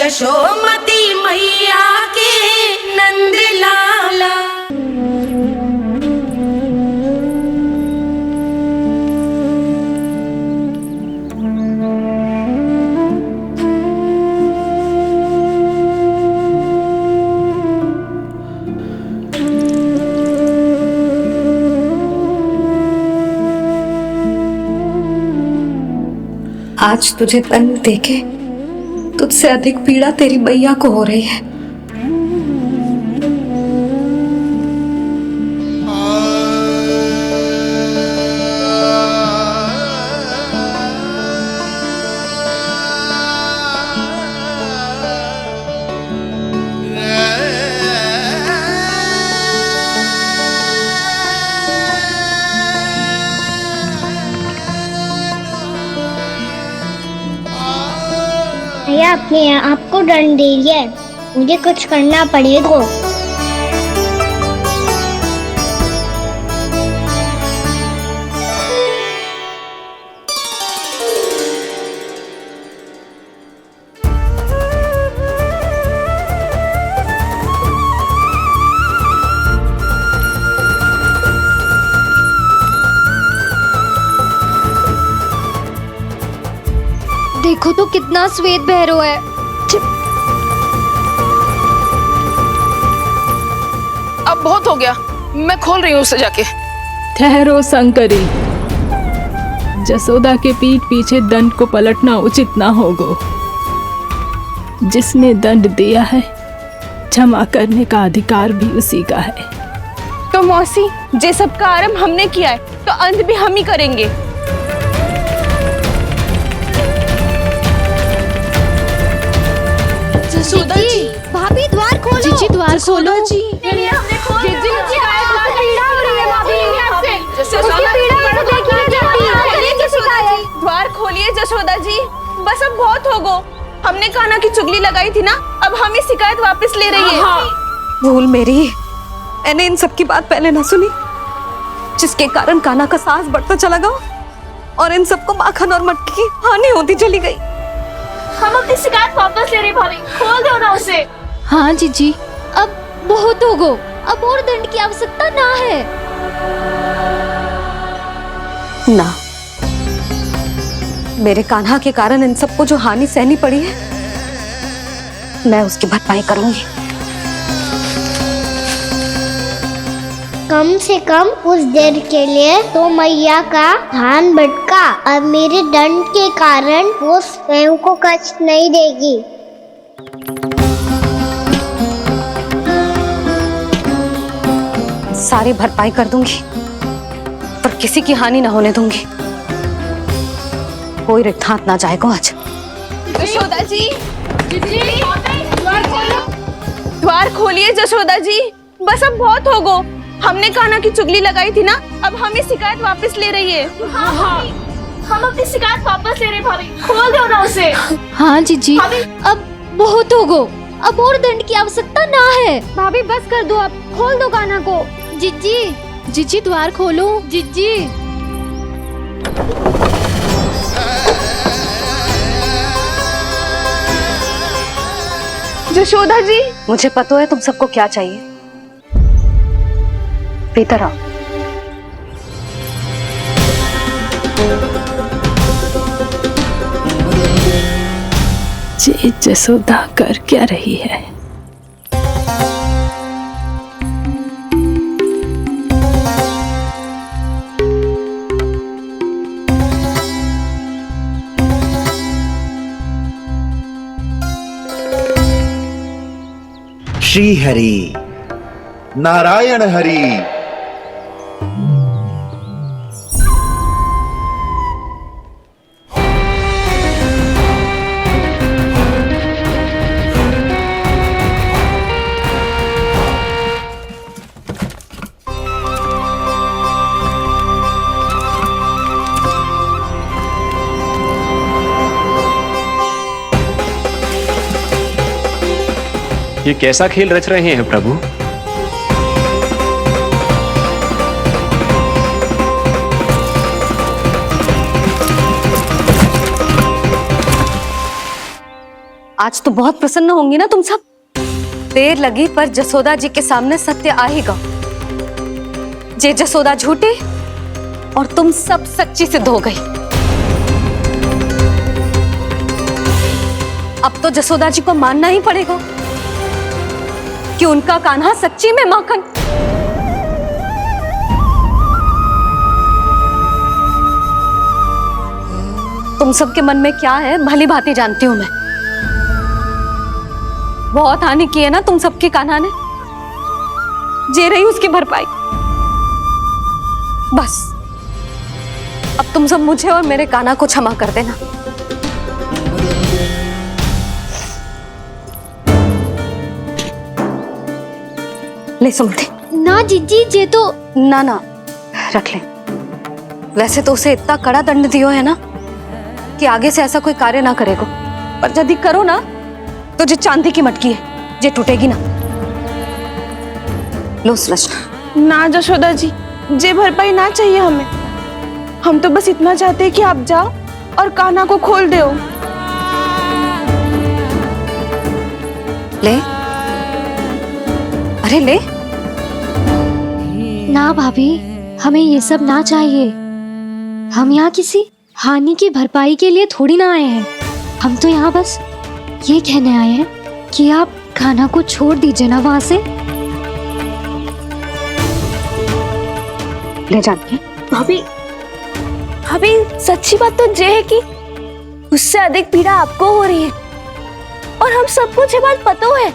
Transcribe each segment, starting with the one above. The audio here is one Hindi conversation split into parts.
यशोमती मैया के नंद लाला। आज तुझे दंड देके तुझसे अधिक पीड़ा तेरी मैया को हो रही है। भैया अपने आपको दंड दे रही है, मुझे कुछ करना पड़ेगा। देखो तो कितना श्वेत भैरव है। अब बहुत हो गया, मैं खोल रही हूँ उसे जाके। ठहरो शंकरी, जसोदा के पीठ पीछे दंड को पलटना उचित ना होगा। जिसने दंड दिया है क्षमा करने का अधिकार भी उसी का है। तो मौसी, जे सब का आरंभ हमने किया है तो अंत भी हम ही करेंगे। जसोदा जी, भाभी द्वार खोलो। जीजी द्वार खोलो। जी द्वार खोलिए जसोदा जी, बस अब बहुत हो गो। हमने कान्हा की चुगली लगाई थी ना, अब हम ये शिकायत वापस ले रही है। भूल मेरी, मैंने इन सब की बात पहले ना सुनी, जिसके कारण कान्हा का साहस बढ़ता चला गया और इन सबको माखन और मटकी की हानि होती चली गई। हम अपनी शिकायत वापस ले रहे भाभी, खोल दो ना उसे। हाँ जीजी, अब बहुत हो गो, अब और दंड की आवश्यकता ना है। ना, मेरे कान्हा के कारण इन सबको जो हानि सहनी पड़ी है, मैं उसकी भरपाई करूंगी। कम से कम उस देर के लिए तो मैया का ध्यान भटका, अब मेरे दंड के कारण वो स्वयं को कष्ट नहीं देगी। सारी भरपाई कर दूंगी, पर किसी की हानि ना होने दूंगी। कोई रिक्त हाथ ना जाएगा आज। जसोदा जी, द्वार खोलिए जसोदा जी, बस अब बहुत हो गो। हमने कान्हा की चुगली लगाई थी ना, अब हम ये शिकायत वापस ले रही है। हम अपनी शिकायत वापस ले रहे भाभी, खोल दो ना उसे। हाँ जीजी, अब बहुत हो गो, अब और दंड की आवश्यकता ना है। भाभी बस कर दो, अब खोल दो कान्हा को। जीजी, जीजी द्वार खोलो। जीजी जसोदा जी, मुझे पता है तुम सबको क्या चाहिए। भीतर आओ। ये जसोदा कर क्या रही है? श्री हरि नारायण हरि। ये कैसा खेल रच रहे हैं प्रभु? आज तो बहुत प्रसन्न होंगी ना तुम सब। देर लगी पर जसोदा जी के सामने सत्य आएगा। जे जसोदा झूठी और तुम सब सच्ची सिद्ध हो गई। अब तो जसोदा जी को मानना ही पड़ेगा कि उनका कान्हा सच्ची में माखन। तुम सबके मन में क्या है भली भांति जानती हूं मैं। बहुत हानि की है ना तुम सबकी कान्हा ने, जे रही उसकी भरपाई। बस अब तुम सब मुझे और मेरे कान्हा को क्षमा कर देना। ले सुमति। ना जीजी, जे तो ना रख ले। वैसे तो उसे इतना कड़ा दंड दियो है ना कि आगे से ऐसा कोई कार्य ना करेगा, पर यदि करो ना तो जो चांदी की मटकी है जे टूटेगी ना। लो सुलक्षणा। ना जशोदा जी, जे भरपाई ना चाहिए हमें। हम तो बस इतना चाहते हैं कि आप जाओ और कान्हा को खोल दो। ले, अरे ले। ना भाभी, हमें ये सब ना चाहिए। हम यहाँ किसी हानि की भरपाई के लिए थोड़ी ना आए हैं। हम तो यहाँ बस ये कहने आए हैं कि आप कान्हा को छोड़ दीजिए ना वहां से। ले जानिए। भाभी, भाभी सच्ची बात तो ये है कि उससे अधिक पीड़ा आपको हो रही है और हम सबको ये बात पता है।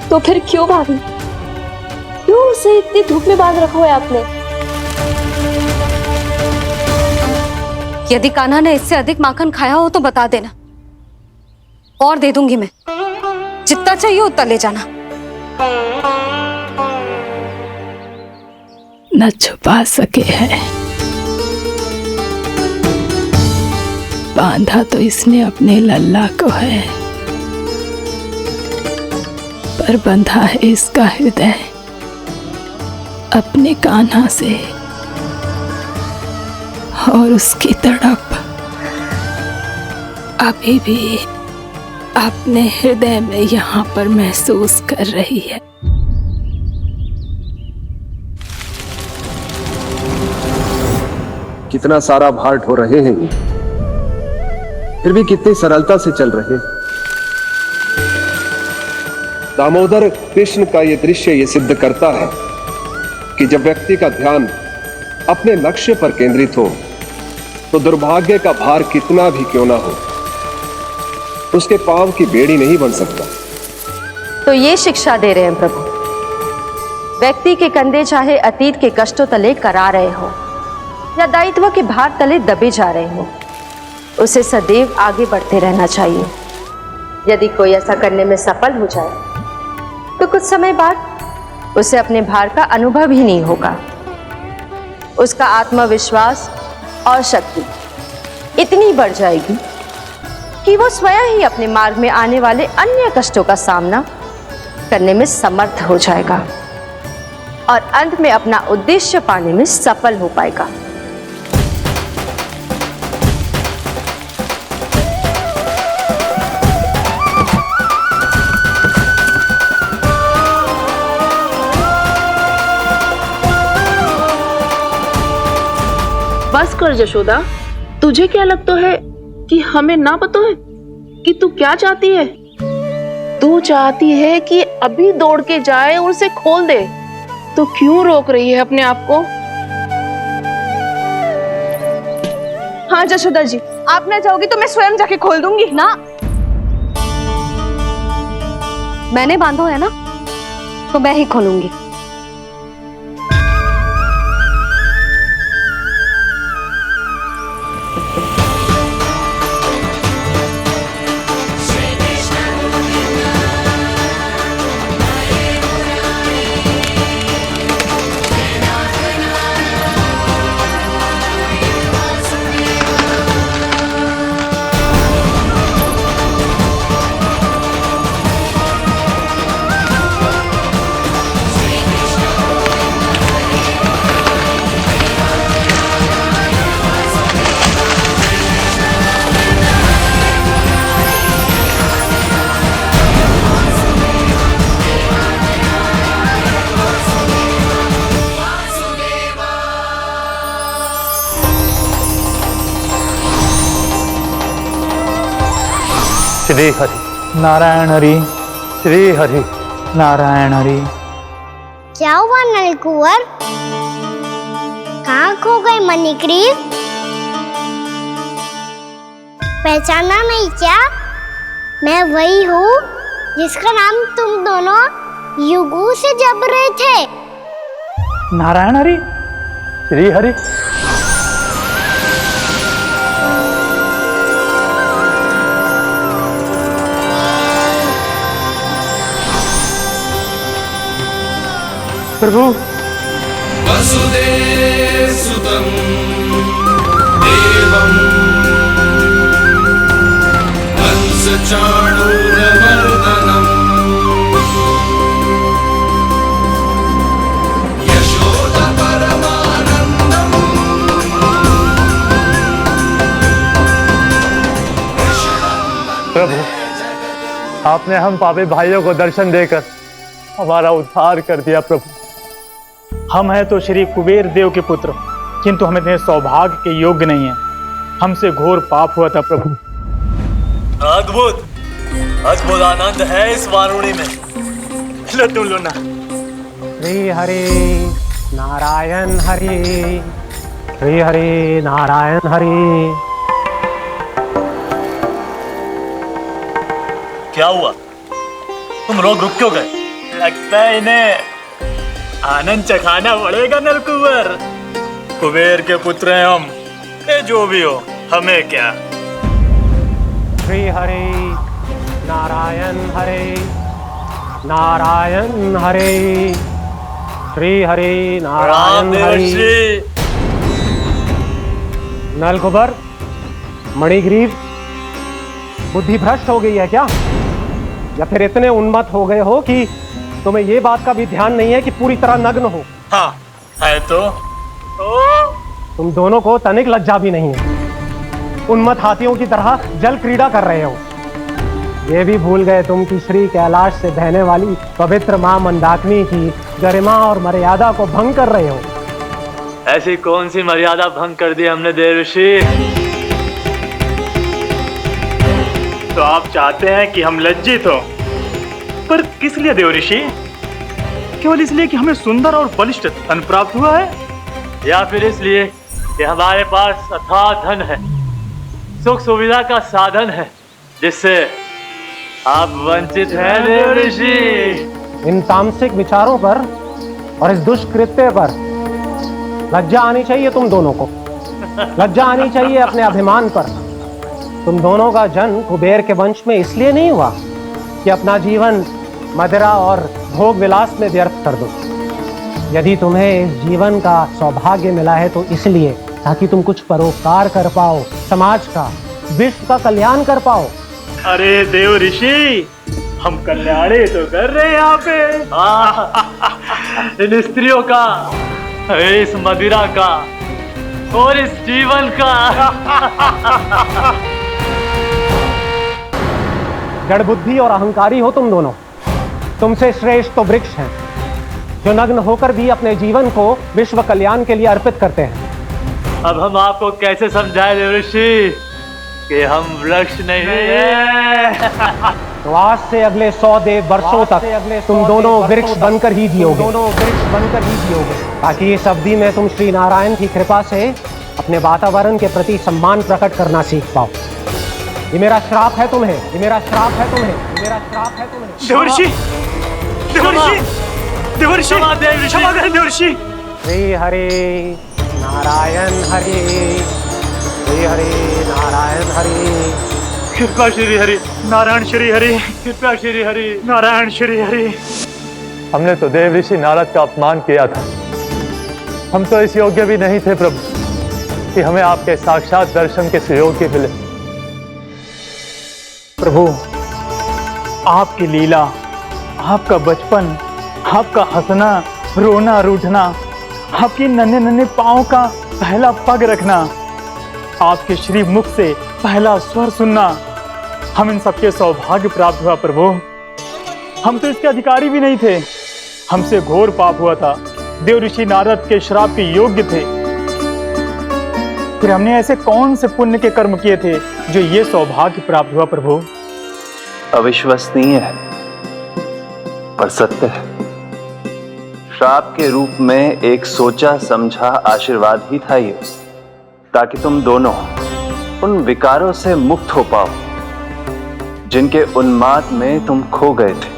तो फिर क्यों भाभी, क्यों उसे इतनी धूप में बांध रखा है आपने? यदि कान्हा ने इससे अधिक माखन खाया हो तो बता देना, और दे दूंगी मैं। जितना चाहिए उतना ले जाना। न छुपा सके है, बांधा तो इसने अपने लल्ला को है, पर बंधा है इसका हृदय अपने कान्हा से। और उसकी तड़प अभी भी अपने हृदय में यहाँ पर महसूस कर रही है। कितना सारा भार ढो रहे हैं, फिर भी कितनी सरलता से चल रहे हैं। दामोदर कृष्ण का यह दृश्य ये सिद्ध करता है कि जब व्यक्ति का ध्यान अपने लक्ष्य पर केंद्रित हो तो दुर्भाग्य का भार कितना भी क्यों ना हो, उसके पांव की बेड़ी नहीं बन सकता। तो ये शिक्षा दे रहे हैं प्रभु, व्यक्ति के कंधे चाहे अतीत के कष्टों तले करा रहे हो या दायित्व के भार तले दबे जा रहे हो, उसे सदैव आगे बढ़ते रहना चाहिए। यदि कोई ऐसा करने में सफल हो जाए तो कुछ समय बाद उसे अपने भार का अनुभव ही नहीं होगा। उसका आत्मविश्वास और शक्ति इतनी बढ़ जाएगी कि वो स्वयं ही अपने मार्ग में आने वाले अन्य कष्टों का सामना करने में समर्थ हो जाएगा और अंत में अपना उद्देश्य पाने में सफल हो पाएगा। बस कर जशोदा, तुझे क्या लगता है कि हमें ना पता है कि तू क्या चाहती है? तू चाहती है कि अभी दौड़ के जाए और उसे खोल दे, तो क्यों रोक रही है अपने आप को? हाँ जशोदा जी, आप ना जाओगी तो मैं स्वयं जाके खोल दूंगी। ना, मैंने बांधो है ना तो मैं ही खोलूंगी। श्री हरि नारायण हरि, श्री हरि नारायण हरि। क्या हुआ नलकुंवर? कहाँ खो गए मणिग्रीव? पहचाना नहीं क्या? मैं वही हूँ जिसका नाम तुम दोनों युगों से जप रहे थे। नारायण हरि, श्री हरि। प्रभु वसुदेव सुतं देवं कंसचाणूरमर्दनम् यशोदा परमानंदम्। प्रभु, आपने हम पापी भाइयों को दर्शन देकर हमारा उद्धार कर दिया। प्रभु, हम हैं तो श्री कुबेर देव के पुत्र, किंतु हम इतने सौभाग्य के योग्य नहीं हैं। हमसे घोर पाप हुआ था प्रभु। अद्भुत अद्भुत आनंद है इस वारुणी में। लो तुम लो ना। श्री हरि नारायण हरि, श्री हरि नारायण हरि। क्या हुआ? तुम रोग रुक क्यों गए? लगता है इन्हें आनंद चखाना पड़ेगा नलकुंवर। कुबेर के पुत्र हैं हम, ये जो भी हो हमें क्या। श्री हरि नारायण हरि, नारायण हरि, श्री हरि नारायण हरि। नलकुबर, मणिग्रीव, बुद्धि भ्रष्ट हो गई है क्या? या फिर इतने उन्मत्त हो गए हो कि तुम्हें ये बात का भी ध्यान नहीं है कि पूरी तरह नग्न हो? हाँ है तो तुम दोनों को तनिक लज्जा भी नहीं है। उन्मत्त हाथियों की तरह जल क्रीड़ा कर रहे हो। ये भी भूल गए तुम कि श्री कैलाश से बहने वाली पवित्र मां मंदाकिनी की गरिमा और मर्यादा को भंग कर रहे हो। ऐसी कौन सी मर्यादा भंग कर दी हमने देवर्षि? तो आप चाहते हैं कि हम लज्जित हो, पर किस लिए देवर्षि? केवल इसलिए कि हमें सुंदर और बलिष्ठ धन प्राप्त हुआ है, या फिर इसलिए कि हमारे पास अथाह धन है, सुख सुविधा का साधन है, जिससे आप वंचित हैं देवर्षि? इन तामसिक विचारों पर और इस दुष्कृत्य पर लज्जा आनी चाहिए तुम दोनों को। लज्जा आनी चाहिए अपने अभिमान पर। तुम दोनों का जन्म कुबेर के वंश में इसलिए नहीं हुआ कि अपना जीवन मदिरा और भोग विलास में व्यर्थ कर दो। यदि तुम्हें इस जीवन का सौभाग्य मिला है तो इसलिए ताकि तुम कुछ परोपकार कर पाओ, समाज का, विश्व का कल्याण कर पाओ। अरे देव ऋषि, हम कल्याणी तो कर रहे हैं यहाँ पे। इन स्त्रियों का, इस मदिरा का और इस जीवन का। जड़ बुद्धि और अहंकारी हो तुम दोनों। तुमसे श्रेष्ठ तो वृक्ष हैं, जो नग्न होकर भी अपने जीवन को विश्व कल्याण के लिए अर्पित करते हैं। अब हम आपको कैसे समझाएं देवर्षि कि हम वृक्ष नहीं हैं? तो आज से अगले 100 वर्षों तक तुम दोनों वृक्ष बनकर ही जियोगे। ताकि इस अवधि में तुम श्री नारायण की कृपा से अपने वातावरण के प्रति सम्मान प्रकट करना सीख पाओ। ये मेरा श्राप है तुम्हें, ये मेरा श्राप है तुम्हें, ये मेरा श्राप है तुम्हें। देवर्षि, देवर्षि, देवर्षि, क्षमा करें देवर्षि। श्री हरि नारायण हरि, श्री हरि नारायण हरि। कृपा श्री हरि नारायण, श्री हरि कृपा श्री हरि नारायण, श्री हरि। हमने तो देव ऋषि नारद का अपमान किया था। हम तो इस योग्य भी नहीं थे प्रभु कि हमें आपके साक्षात दर्शन के सुयोग्य मिले। प्रभु, आपकी लीला, आपका बचपन, आपका हंसना, रोना, रूठना, आपकी नन्हे नन्हे पाँव का पहला पग रखना, आपके श्री मुख से पहला स्वर सुनना, हम इन सबके सौभाग्य प्राप्त हुआ प्रभु। हम तो इसके अधिकारी भी नहीं थे। हमसे घोर पाप हुआ था, देव ऋषि नारद के श्राप के योग्य थे। फिर हमने ऐसे कौन से पुण्य के कर्म किए थे जो ये सौभाग्य प्राप्त हुआ प्रभु? अविश्वसनीय है पर सत्य है। श्राप के रूप में एक सोचा समझा आशीर्वाद ही था ये, ताकि तुम दोनों उन विकारों से मुक्त हो पाओ जिनके उन्माद में तुम खो गए थे।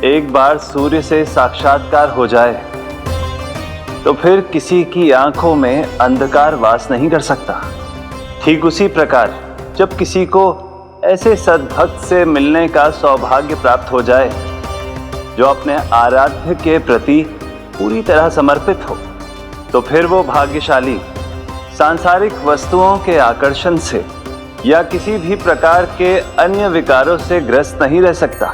एक बार सूर्य से साक्षात्कार हो जाए तो फिर किसी की आंखों में अंधकार वास नहीं कर सकता। ठीक उसी प्रकार जब किसी को ऐसे सद्भक्त से मिलने का सौभाग्य प्राप्त हो जाए जो अपने आराध्य के प्रति पूरी तरह समर्पित हो, तो फिर वो भाग्यशाली सांसारिक वस्तुओं के आकर्षण से या किसी भी प्रकार के अन्य विकारों से ग्रस्त नहीं रह सकता।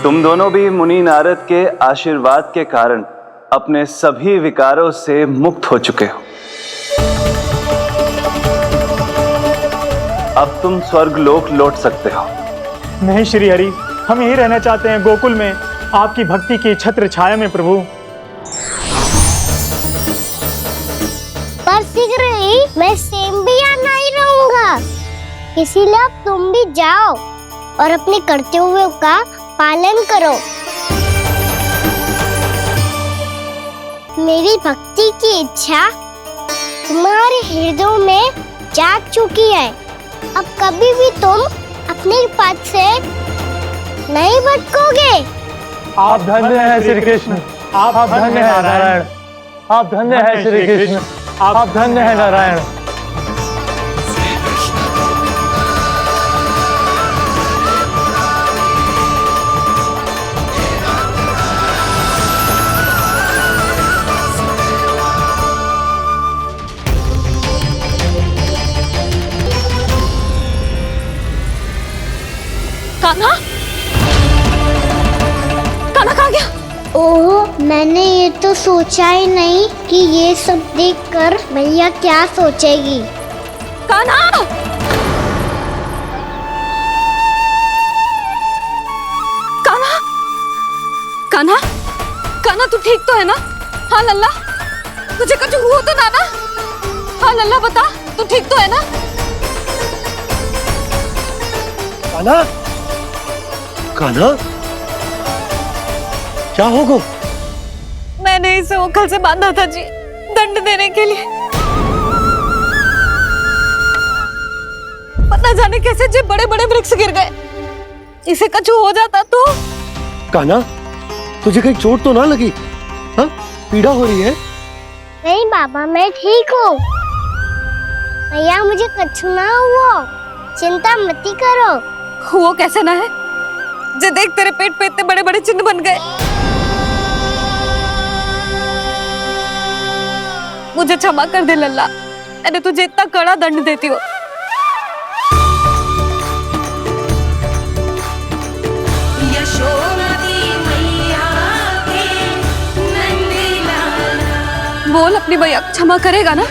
तुम दोनों भी मुनि नारद के आशीर्वाद के कारण अपने सभी विकारों से मुक्त हो चुके हो। अब तुम स्वर्गलोक लौट सकते हो। नहीं श्री हरि, हम यहीं रहना चाहते हैं, गोकुल में आपकी भक्ति की छत्र छाया में प्रभु। पर शीघ्र ही मैं सेम्बिया नहीं रहूंगा, इसीलिए अब तुम भी जाओ और अपने कर्तव्यों का पालन करो। मेरी भक्ति की इच्छा तुम्हारे हृदय में जाग चुकी है। अब कभी भी तुम अपने पद से नहीं भटकोगे। आप धन्य हैं श्री कृष्ण, आप धन्य हैं नारायण, आप धन्य हैं श्री कृष्ण, आप धन्य हैं नारायण। कान्हा, कान्हा कहाँ गया? ओह, मैंने ये तो सोचा ही नहीं कि ये सब देखकर भैया क्या सोचेगी। कान्हा! कान्हा! कान्हा! कान्हा तू ठीक तो है ना? हाँ लल्ला, तुझे कुछ हुआ तो ना? हाँ लल्ला बता, तू ठीक तो है ना? कान्हा, कान्हा, क्या होगा? मैंने इसे ओखल से बांधा था जी, दंड देने के लिए। पता जाने कैसे जे बड़े बड़े वृक्ष गिर गए। इसे कुछ हो जाता तो? कान्हा, तुझे कहीं चोट तो ना लगी? हाँ, पीड़ा हो रही है? नहीं बाबा, मैं ठीक हूँ। भैया मुझे कुछ ना हुआ, चिंता मत करो। वो कैसे ना है? जे देख तेरे पेट पे इतने बड़े बड़े चिन्ह बन गए। मुझे क्षमा कर दे लल्ला, मैंने तुझे इतना कड़ा दंड देती हो। बोल अपनी भैया क्षमा करेगा ना?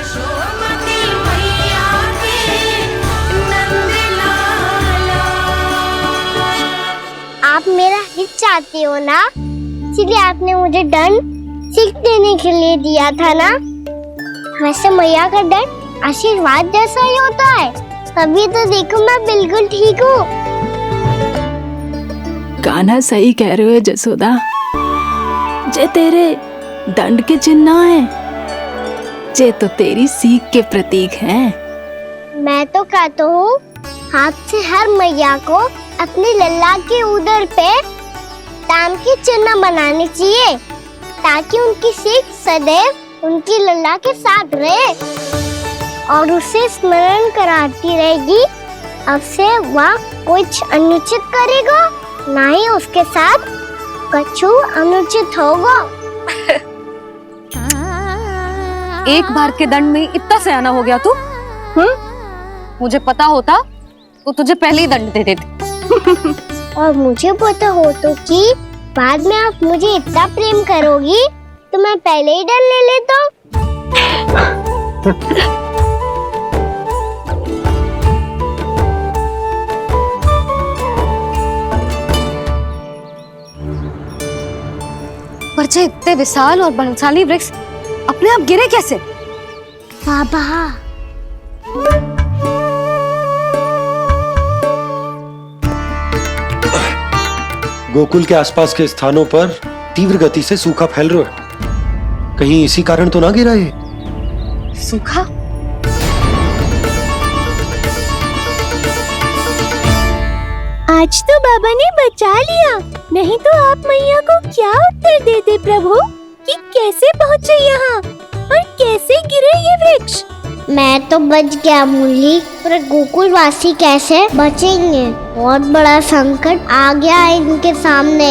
आप मेरा हित चाहते हो ना, इसलिए आपने मुझे दंड सीख देने के लिए दिया था ना। वैसे मैया का दंड आशीर्वाद जैसा ही होता है, तभी तो देखो मैं बिल्कुल ठीक हूँ। कान्हा सही कह रहे हो जसोदा, जे तेरे दंड के चिन्ह ना है, जे तो तेरी सीख के प्रतीक हैं। मैं तो कहता हूँ हाथ से हर मैया को अपनी लल्ला के उदर पे ताम के चिन्ह बनाने चाहिए, ताकि उनकी सीख सदैव उनकी लल्ला के साथ रहे और उसे स्मरण कराती रहेगी। अब से वह कुछ अनुचित करेगा, ना ही उसके साथ कछु अनुचित होगा। एक बार के दंड में इतना सयाना हो गया तू? मुझे पता होता तो तुझे पहले ही दंड दे देती। और मुझे पता हो तो कि बाद में आप मुझे इतना प्रेम करोगी तो मैं पहले ही दंड ले लेता हूँ। पर जे इतने विशाल और बलशाली वृक्ष अपने आप गिरे कैसे? बाबा गोकुल के आसपास के स्थानों पर तीव्र गति से सूखा फैल रहा है। कहीं इसी कारण तो ना गिरा ये? सूखा? आज तो बाबा ने बचा लिया, नहीं तो आप मैया को क्या उत्तर देते प्रभु कि कैसे पहुँचे यहाँ और कैसे गिरे ये वृक्ष। मैं तो बच गया मूली, पर गोकुलवासी कैसे बचेंगे? बहुत बड़ा संकट आ गया है इनके सामने।